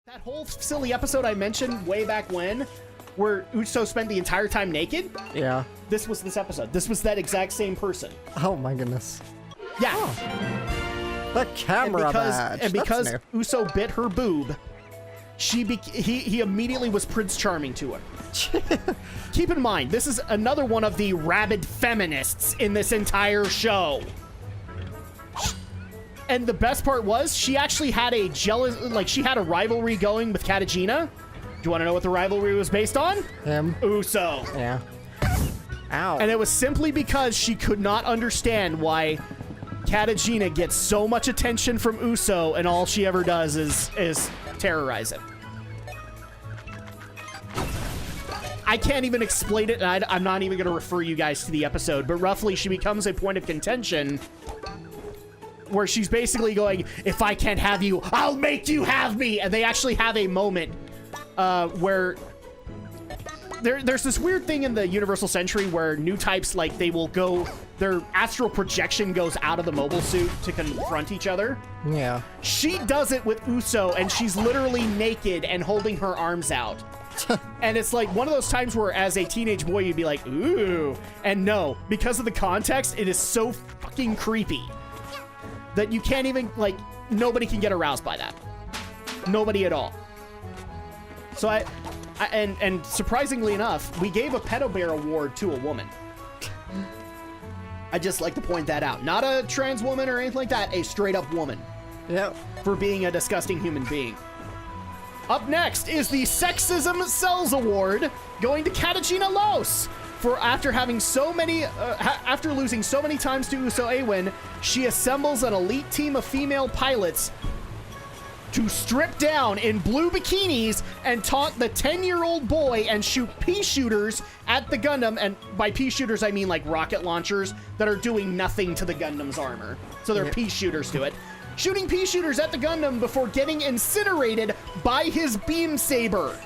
That whole silly episode I mentioned way back when, where Uso spent the entire time naked? Yeah. This was this episode. This was that exact same person. Oh my goodness. Yeah. Oh. The camera badge. And because Uso bit her boob, he immediately was Prince Charming to her. Keep in mind, this is another one of the rabid feminists in this entire show. And the best part was, she actually had a she had a rivalry going with Katagina. Do you want to know what the rivalry was based on? Him. Uso. Yeah. Ow. And it was simply because she could not understand why Katagina gets so much attention from Uso, and all she ever does is terrorize him. I can't even explain it, and I'm not even going to refer you guys to the episode, but roughly she becomes a point of contention where she's basically going, if I can't have you, I'll make you have me. And they actually have a moment where there's this weird thing in the Universal Century where new types, like, they will go, their astral projection goes out of the mobile suit to confront each other. Yeah. She does it with Uso, and she's literally naked and holding her arms out. And it's like one of those times where as a teenage boy, you'd be like, ooh. And no, because of the context, it is so fucking creepy that you can't even, like, nobody can get aroused by that. Nobody at all. So and surprisingly enough, we gave a Pedo Bear award to a woman. I just like to point that out. Not a trans woman or anything like that, a straight up woman. Yep. For being a disgusting human being. Up next is the Sexism Cells Award, going to Katagina Los. For after having so many, after losing so many times to Uso Awin, she assembles an elite team of female pilots to strip down in blue bikinis and taunt the 10-year-old boy and shoot pea shooters at the Gundam. And by pea shooters, I mean like rocket launchers that are doing nothing to the Gundam's armor. So they're pea shooters to it. Shooting pea shooters at the Gundam before getting incinerated by his beam saber.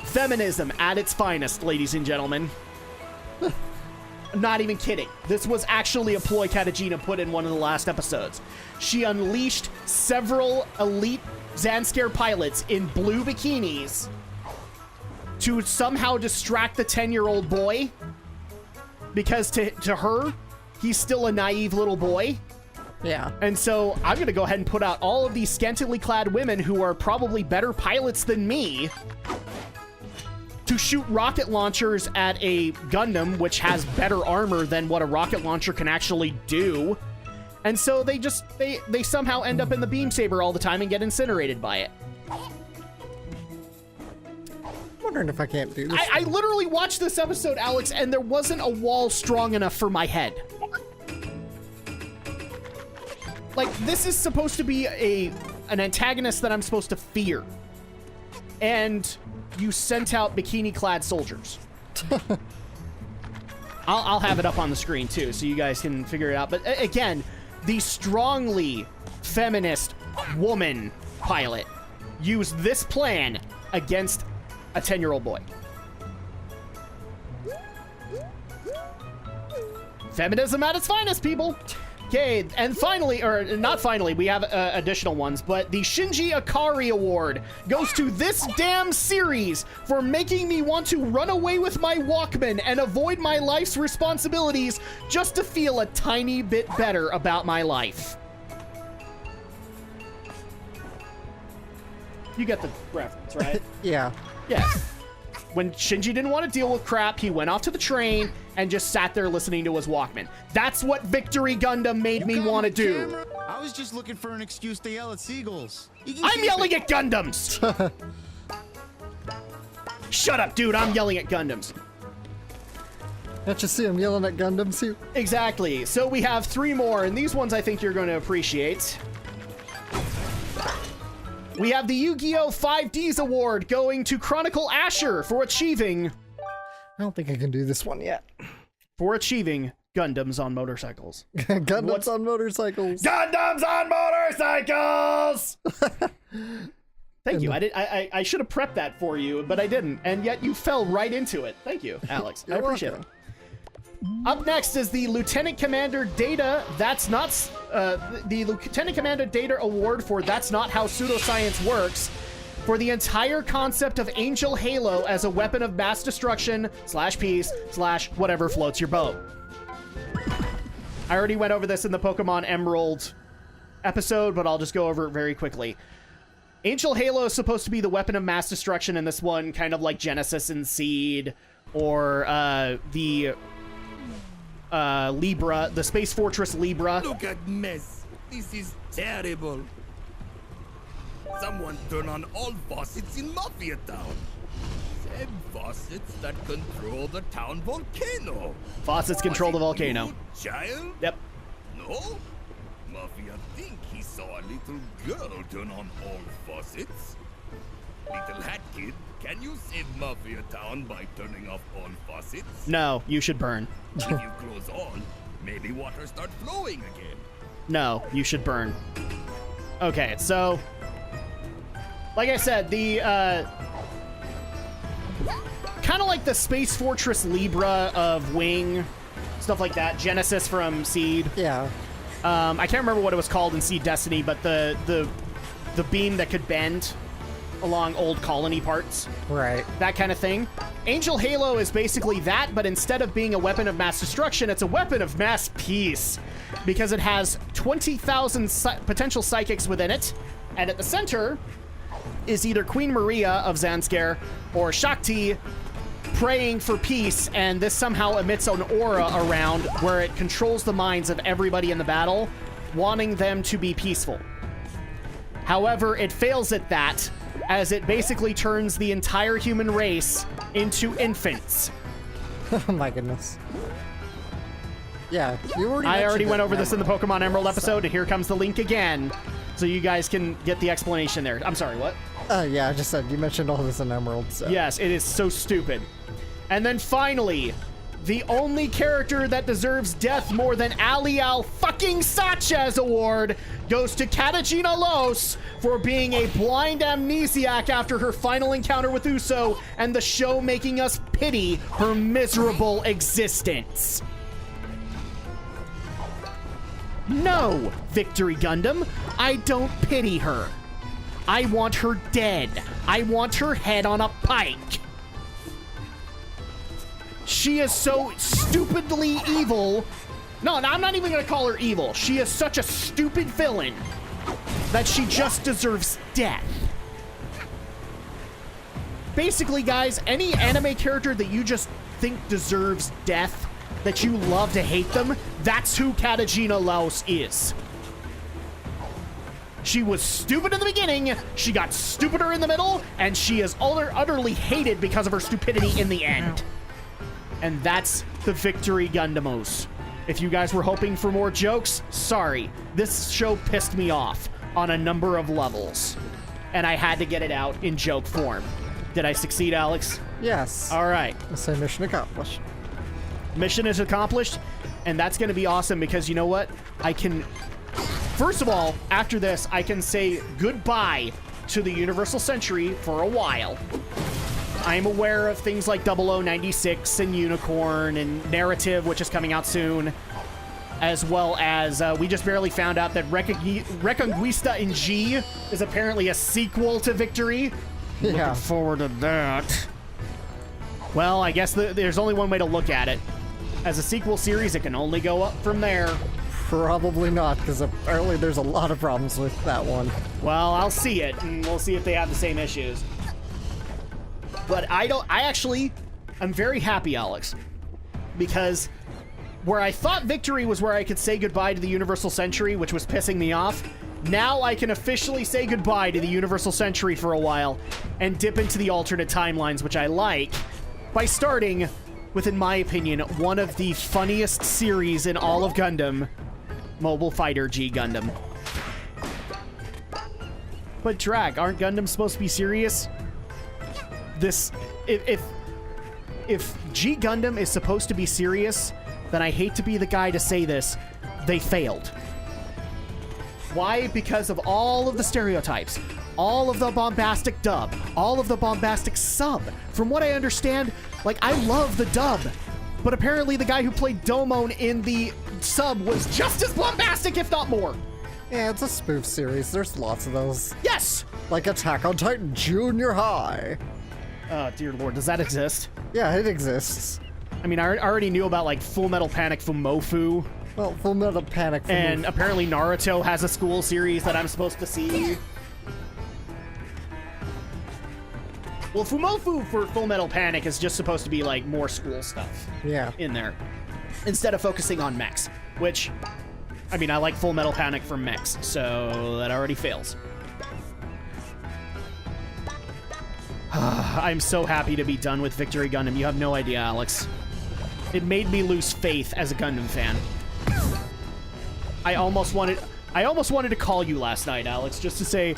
Feminism at its finest, ladies and gentlemen. Not even kidding. This was actually a ploy Katagina put in one of the last episodes. She unleashed several elite Zanskare pilots in blue bikinis to somehow distract the 10-year-old boy, because to her, he's still a naive little boy. Yeah. And so I'm going to go ahead and put out all of these scantily clad women who are probably better pilots than me to shoot rocket launchers at a Gundam, which has better armor than what a rocket launcher can actually do. And so they somehow end up in the beam saber all the time and get incinerated by it. I'm wondering if I can't do this. I literally watched this episode, Alex, and there wasn't a wall strong enough for my head. Like, this is supposed to be an antagonist that I'm supposed to fear. And you sent out bikini-clad soldiers. I'll have it up on the screen, too, so you guys can figure it out. But, again, the strongly feminist woman pilot used this plan against a 10-year-old boy. Feminism at its finest, people. Okay, and finally, or not finally, we have additional ones, but the Shinji Ikari Award goes to this damn series for making me want to run away with my Walkman and avoid my life's responsibilities just to feel a tiny bit better about my life. You get the reference, right? Yeah. Yeah. When Shinji didn't want to deal with crap, he went off to the train and just sat there listening to his Walkman. That's what Victory Gundam made me want to do. Camera? I was just looking for an excuse to yell at seagulls. I'm yelling at Gundams! Shut up, dude. I'm yelling at Gundams. Can't you see him yelling at Gundams here? Exactly. So we have 3 more, and these ones I think you're going to appreciate. We have the Yu-Gi-Oh! 5Ds Award going to Chronicle Asher for achieving... I don't think I can do this one yet. For achieving Gundams on motorcycles. Gundams on motorcycles. Gundams on motorcycles! Thank you. I should have prepped that for you, but I didn't. And yet you fell right into it. Thank you, Alex. I appreciate it. Up next is the Lieutenant Commander Data. That's not the Lieutenant Commander Data Award for That's Not How Pseudoscience Works, for the entire concept of Angel Halo as a weapon of mass destruction / peace / whatever floats your boat. I already went over this in the Pokemon Emerald episode, but I'll just go over it very quickly. Angel Halo is supposed to be the weapon of mass destruction in this one, kind of like Genesis and Seed, or the Libra, the Space Fortress Libra. Look at mess. This is terrible. Someone turn on all faucets in Mafia Town. Same faucets that control the town volcano. Faucets control the volcano. You, child? Yep. No? Mafia think he saw a little girl turn on all faucets. Little hat kid, can you save Mafia Town by turning off all faucets? No, you should burn. If you close all, maybe water starts flowing again. No, you should burn. Okay, so like I said, the kind of like the Space Fortress Libra of Wing, stuff like that. Genesis from Seed. Yeah. I can't remember what it was called in Seed Destiny, but the beam that could bend along old colony parts. Right. That kind of thing. Angel Halo is basically that, but instead of being a weapon of mass destruction, it's a weapon of mass peace, because it has 20,000 potential psychics within it, and at the center is either Queen Maria of Zanskar or Shakti praying for peace, and this somehow emits an aura around where it controls the minds of everybody in the battle, wanting them to be peaceful. However, it fails at that, as it basically turns the entire human race into infants. Oh my goodness. Yeah, you already. I already mentioned went it over this in the Pokemon Emerald episode, So- and here comes the link again, so you guys can get the explanation there. I'm sorry, what? Yeah, I just said you mentioned all this in Emerald. So. Yes, it is so stupid. And then finally, the only character that deserves death more than Alial fucking Sanchez award goes to Katajina Los for being a blind amnesiac after her final encounter with Uso, and the show making us pity her miserable existence. No, Victory Gundam, I don't pity her. I want her dead. I want her head on a pike. She is so stupidly evil. No, I'm not even going to call her evil. She is such a stupid villain that she just deserves death. Basically, guys, any anime character that you just think deserves death, that you love to hate them, that's who Katajina Laos is. She was stupid in the beginning, she got stupider in the middle, and she is utterly hated because of her stupidity in the end. And that's the Victory Gundamos. If you guys were hoping for more jokes, sorry. This show pissed me off on a number of levels, and I had to get it out in joke form. Did I succeed, Alex? Yes. All right. Let's say mission accomplished. Mission is accomplished, and that's going to be awesome because you know what? I can... First of all, after this, I can say goodbye to the Universal Century for a while. I'm aware of things like 0096 and Unicorn and Narrative, which is coming out soon, as well as we just barely found out that Reconquista in G is apparently a sequel to Victory. Yeah. Looking forward to that. Well, I guess there's only one way to look at it. As a sequel series, it can only go up from there. Probably not, because apparently there's a lot of problems with that one. Well, I'll see it, and we'll see if they have the same issues. But I'm very happy, Alex, because where I thought Victory was where I could say goodbye to the Universal Century, which was pissing me off, now I can officially say goodbye to the Universal Century for a while and dip into the alternate timelines, which I like, by starting with, in my opinion, one of the funniest series in all of Gundam, Mobile Fighter G Gundam. But Drak, aren't Gundams supposed to be serious? If G Gundam is supposed to be serious, then I hate to be the guy to say this, they failed. Why? Because of all of the stereotypes, all of the bombastic dub, all of the bombastic sub. From what I understand, like, I love the dub, but apparently the guy who played Domon in the sub was just as bombastic, if not more. Yeah, it's a spoof series. There's lots of those. Yes! Like Attack on Titan Junior High. Oh, dear lord, does that exist? Yeah, it exists. I mean, I already knew about, like, Full Metal Panic Fumofu, Well, Full Metal Panic. and apparently Naruto has a school series that I'm supposed to see. Well, Fumofu for Full Metal Panic is just supposed to be, like, more school stuff Yeah. in there, instead of focusing on mechs, which, I mean, I like Full Metal Panic for mechs, so that already fails. I'm so happy to be done with Victory Gundam. You have no idea, Alex. It made me lose faith as a Gundam fan. I almost wanted to call you last night, Alex, just to say,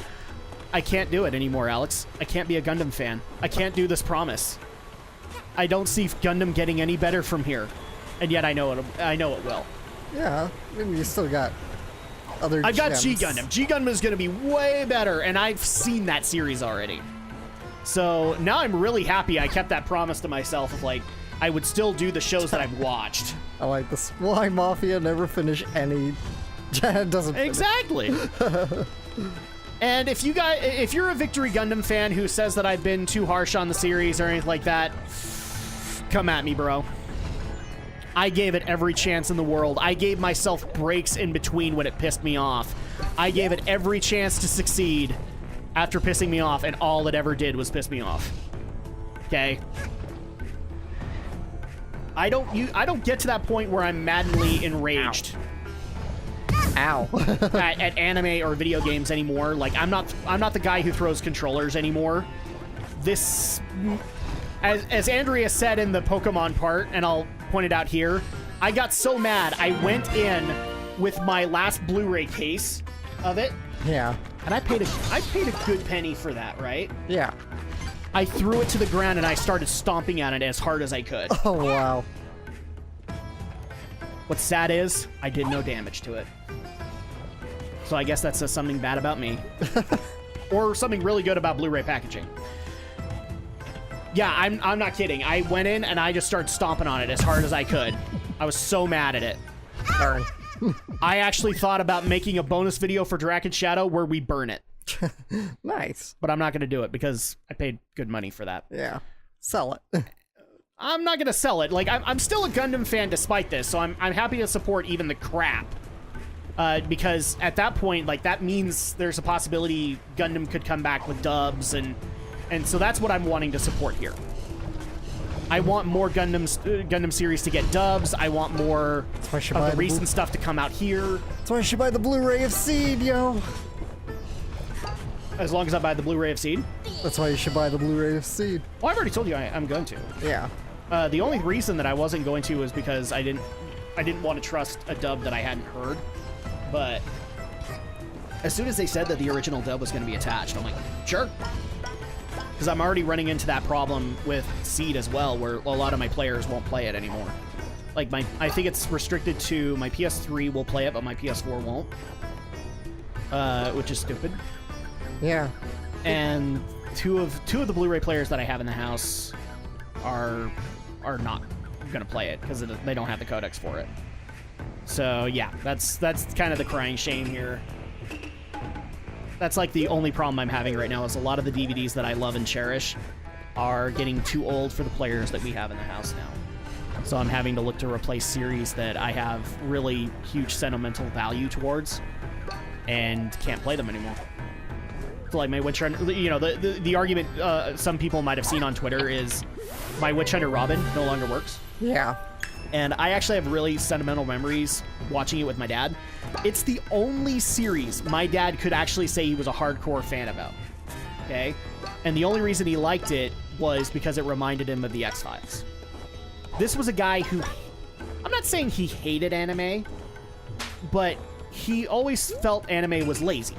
I can't do it anymore, Alex. I can't be a Gundam fan. I can't do this promise. I don't see Gundam getting any better from here, and yet I know it will. Yeah, I mean, you still got other I've got gems. G Gundam. G Gundam is going to be way better, and I've seen that series already. So now I'm really happy I kept that promise to myself of, like, I would still do the shows that I've watched. I like this. Why Mafia never finish any... It doesn't finish. Exactly. And if you're a Victory Gundam fan who says that I've been too harsh on the series or anything like that, come at me, bro. I gave it every chance in the world. I gave myself breaks in between when it pissed me off. I gave it every chance to succeed after pissing me off, and all it ever did was piss me off. Okay? I don't get to that point where I'm maddeningly enraged. Ow. at anime or video games anymore. Like, I'm not the guy who throws controllers anymore. This, as Andrea said in the Pokemon part, and I'll point it out here, I got so mad I went in with my last Blu-ray case of it, Yeah. and I paid a good penny for that, right? Yeah. I threw it to the ground and I started stomping at it as hard as I could. Oh, wow. What's sad is I did no damage to it. So I guess that says something bad about me. Or something really good about Blu-ray packaging. Yeah, I'm not kidding. I went in and I just started stomping on it as hard as I could. I was so mad at it. Darn. I actually thought about making a bonus video for Drak and Shadow where we burn it. Nice. But I'm not going to do it because I paid good money for that. Yeah. Sell it. I'm not going to sell it. Like, I'm still a Gundam fan despite this, so I'm happy to support even the crap. Because at that point, like, that means there's a possibility Gundam could come back with dubs, and so that's what I'm wanting to support here. I want more Gundam series to get dubs. I want more why of the recent stuff to come out here. That's why I should buy the Blu-ray of Seed, yo. As long as I buy the Blu-ray of Seed. That's why you should buy the Blu-ray of Seed. Well, I've already told you I'm going to. Yeah. The only reason that I wasn't going to was because I didn't want to trust a dub that I hadn't heard. But as soon as they said that the original dub was going to be attached, I'm like, sure. Because I'm already running into that problem with Seed as well, where a lot of my players won't play it anymore. Like, I think it's restricted to my PS3 will play it, but my PS4 won't. Which is stupid. Yeah. And two of the Blu-ray players that I have in the house are not gonna play it because they don't have the codecs for it. So yeah, that's kind of the crying shame here. That's like the only problem I'm having right now is a lot of the DVDs that I love and cherish are getting too old for the players that we have in the house now. So I'm having to look to replace series that I have really huge sentimental value towards and can't play them anymore. So like my Witch Hunter, you know, the argument some people might have seen on Twitter is my Witch Hunter Robin no longer works. Yeah. And I actually have really sentimental memories watching it with my dad. It's the only series my dad could actually say he was a hardcore fan about. Okay? And the only reason he liked it was because it reminded him of the X-Files. This was a guy who, I'm not saying he hated anime, but he always felt anime was lazy.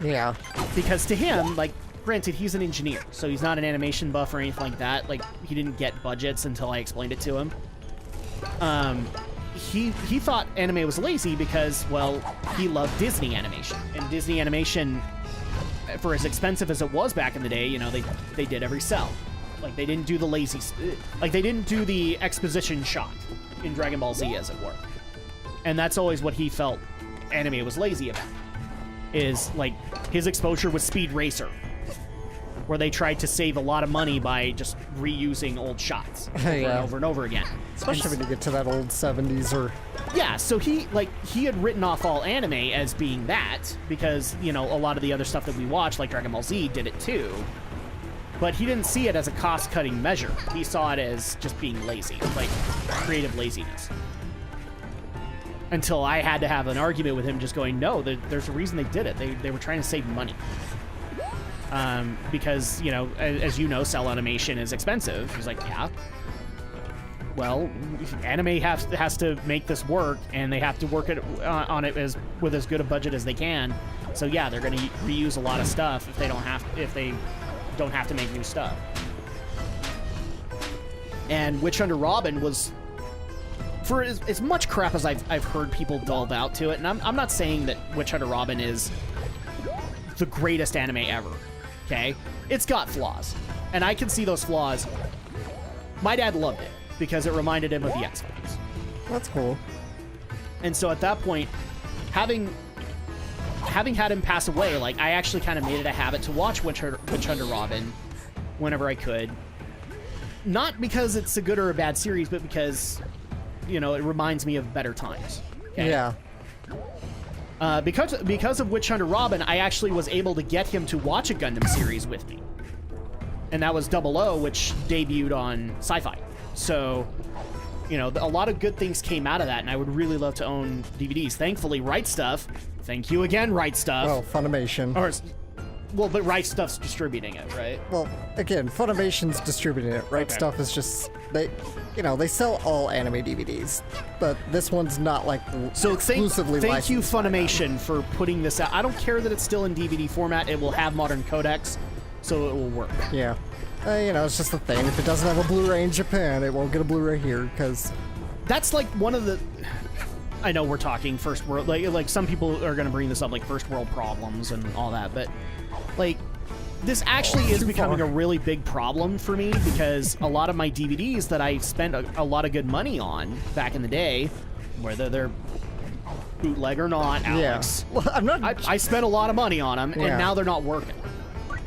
Yeah. Because to him, like, granted, he's an engineer, so he's not an animation buff or anything like that. Like, he didn't get budgets until I explained it to him. He thought anime was lazy because, well, he loved Disney animation. And Disney animation, for as expensive as it was back in the day, you know, they did every cell. Like, they didn't do the lazy... Like, they didn't do the exposition shot in Dragon Ball Z, as it were. And that's always what he felt anime was lazy about. is like his exposure was Speed Racer, where they tried to save a lot of money by just reusing old shots over and over and over again. Especially when you get to that old 70s or... Yeah, so he had written off all anime as being that, because, you know, a lot of the other stuff that we watch, like Dragon Ball Z, did it too. But he didn't see it as a cost-cutting measure. He saw it as just being lazy, like creative laziness. Until I had to have an argument with him just going, no, there's a reason they did it. They were trying to save money. Because, you know, as you know, cell animation is expensive. He's like, yeah. Well, anime has to make this work, and they have to work on it with as good a budget as they can. So yeah, they're going to reuse a lot of stuff if they don't have to make new stuff. And Witch Hunter Robin was, for as much crap as I've heard people delve out to it, and I'm not saying that Witch Hunter Robin is the greatest anime ever. Okay, it's got flaws, and I can see those flaws. My dad loved it because it reminded him of the X-Files. That's cool. And so at that point, having had him pass away, like, I actually kind of made it a habit to watch Witch Hunter Robin whenever I could. Not because it's a good or a bad series, but because, you know, it reminds me of better times. Okay? Yeah. Because of Witch Hunter Robin, I actually was able to get him to watch a Gundam series with me. And that was 00, which debuted on Sci-Fi. So, you know, a lot of good things came out of that, and I would really love to own DVDs. Thankfully, Right Stuff, thank you again, Right Stuff. Well, Funimation. But Right Stuff's distributing it, right? Well, again, Funimation's distributing it. Right Stuff is just, they sell all anime DVDs, but this one's not like exclusively thank licensed. you, Funimation, for putting this out. I don't care that it's still in DVD format. It will have modern codecs, so it will work. Yeah. You know, it's just the thing. If it doesn't have a Blu-ray in Japan, it won't get a Blu-ray here, because... That's like one of the... I know we're talking first world... Like some people are going to bring this up, like first world problems and all that, but... Like, this actually is becoming a really big problem for me, because a lot of my DVDs that I spent a lot of good money on back in the day, whether they're bootleg or not, Alex... Yeah. Well, I'm not... I spent a lot of money on them, Yeah. and now they're not working,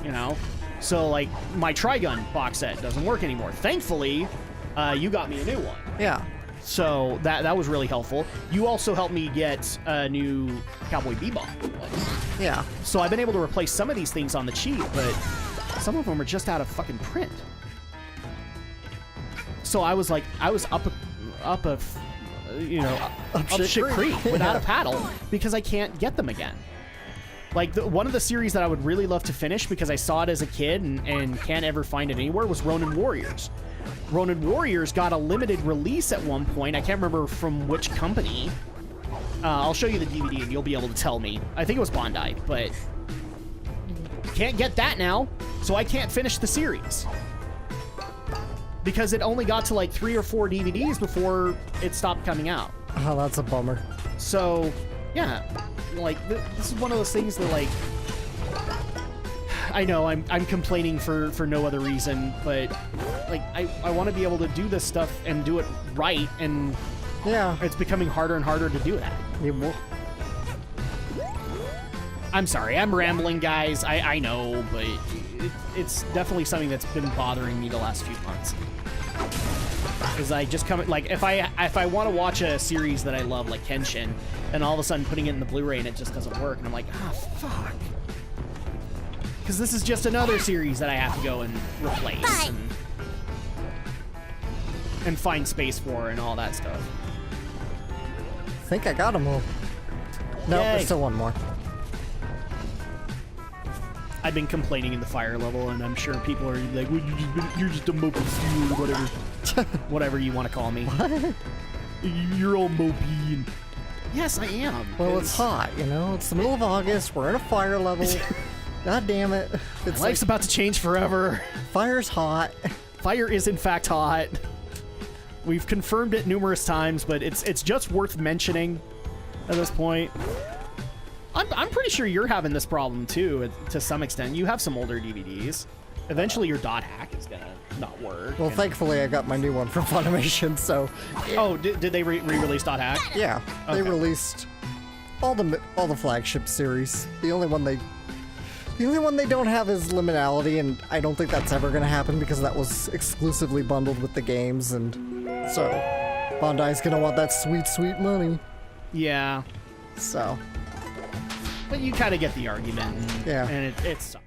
you know? So, like, my Trigun box set doesn't work anymore. Thankfully, you got me a new one. Yeah. So that was really helpful. You also helped me get a new Cowboy Bebop one. Yeah. So I've been able to replace some of these things on the cheap, but some of them are just out of fucking print. So I was up shit creek without a paddle because I can't get them again. Like, one of the series that I would really love to finish because I saw it as a kid and can't ever find it anywhere was Ronin Warriors. Ronin Warriors got a limited release at one point. I can't remember from which company. I'll show you the DVD and you'll be able to tell me. I think it was Bandai, but can't get that now, so I can't finish the series. Because it only got to like 3 or 4 DVDs before it stopped coming out. Oh, that's a bummer. So, yeah. Like, this is one of those things that, like, I know I'm complaining for no other reason, but, like, I want to be able to do this stuff and do it right, and yeah, it's becoming harder and harder to do that. I'm sorry, I'm rambling, guys. I know, but it's definitely something that's been bothering me the last few months. Because I just come, like, if I want to watch a series that I love, like Kenshin, and all of a sudden putting it in the Blu-ray and it just doesn't work, and I'm like, fuck. Because this is just another series that I have to go and replace and find space for and all that stuff. I think I got them all. No, Yay. there's still one more. I've been complaining in the fire level, and I'm sure people are like, well, you're just a mopey fool, or whatever. Whatever you want to call me. What? You're all mopey. And... Yes, I am. Well, it's hot, you know? It's the middle of August. We're in a fire level. God damn it. It's Life's about to change forever. Fire's hot. Fire is, in fact, hot. We've confirmed it numerous times, but it's just worth mentioning at this point. I'm pretty sure you're having this problem, too, to some extent. You have some older DVDs. Eventually, your dot hack is gonna not work. Well, thankfully, I got my new one from Funimation, so... Oh, did they re-release dot hack? Yeah, they released all the flagship series. The only one they don't have is liminality, and I don't think that's ever gonna happen because that was exclusively bundled with the games, and so Bandai's gonna want that sweet, sweet money. Yeah. So. But you kind of get the argument. Yeah. And it sucks.